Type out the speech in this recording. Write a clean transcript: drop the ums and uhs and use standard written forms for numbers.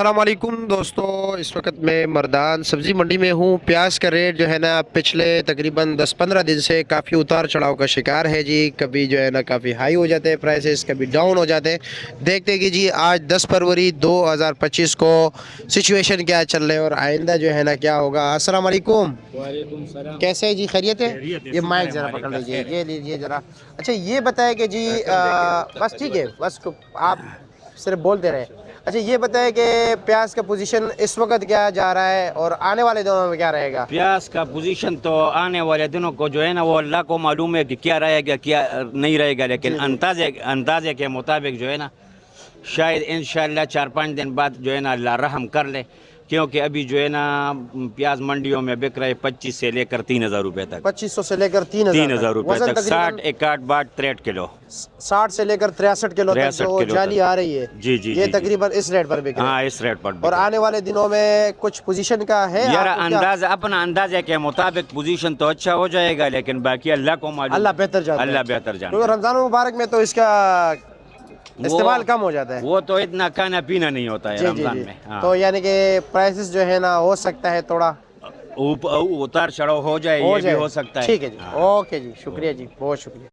السلام علیکم دوستو، اس وقت میں مردان سبزی منڈی میں ہوں۔ پیاز کا ریٹ جو ہے نا پچھلے تقریباً 10-15 دن سے کافی اتار چڑھاؤ کا شکار ہے جی۔ کبھی جو ہے نا کافی ہائی ہو جاتے ہیں پرائسز، کبھی ڈاؤن ہو جاتے ہیں۔ دیکھتے کہ جی آج 10 فروری 2025 کو سچویشن کیا چل رہے ہیں اور آئندہ جو ہے نا کیا ہوگا۔ السلام علیکم۔ وعلیکم السلام۔ کیسے ہے جی؟ خیریت ہے؟ یہ مائک ذرا پکڑ لیجیے، یہ لیجیے ذرا۔ اچھا یہ بتائیں کہ جی بس ٹھیک ہے، بس آپ صرف بولتے رہے۔ اچھا یہ بتائیں کہ پیاز کا پوزیشن اس وقت کیا جا رہا ہے اور آنے والے دنوں میں کیا رہے گا؟ پیاز کا پوزیشن تو آنے والے دنوں کو جو ہے نا وہ اللہ کو معلوم ہے کہ کیا رہے گا کیا نہیں رہے گا، لیکن اندازے کے مطابق جو ہے نا شاید انشاءاللہ 4-5 دن بعد جو ہے نا اللہ رحم کر لے، کیونکہ ابھی جو ہے نا پیاز منڈیوں میں بک رہے 25 سے لے کر 3,000 روپے تک، 2500 سے لے کر 3,000 روپے تک، 60 61 62 63 کلو، 60 سے لے کر 63 کلو تک جو جالی آ رہی ہے جی یہ تقریباً اس ریٹ پر بک رہی ہے۔ ہاں اس ریٹ پر اور آنے والے دنوں میں کچھ پوزیشن کا ہے یار انداز اپنا اندازے کے مطابق پوزیشن تو اچھا ہو جائے گا، لیکن باقی اللہ کو معلوم، اللہ بہتر جانتا ہے۔ اللہ بہتر جانتا ہے، کیونکہ رمضان المبارک میں تو اس کا استعمال کم ہو جاتا ہے، وہ تو اتنا کھانا پینا نہیں ہوتا ہے رمضان میں۔ تو یعنی کہ پرائسز جو ہے نا ہو سکتا ہے تھوڑا اتار چڑھاؤ ہو جائے، یہ بھی ہو سکتا ہے۔ ٹھیک ہے جی، اوکے جی، شکریہ جی، بہت شکریہ۔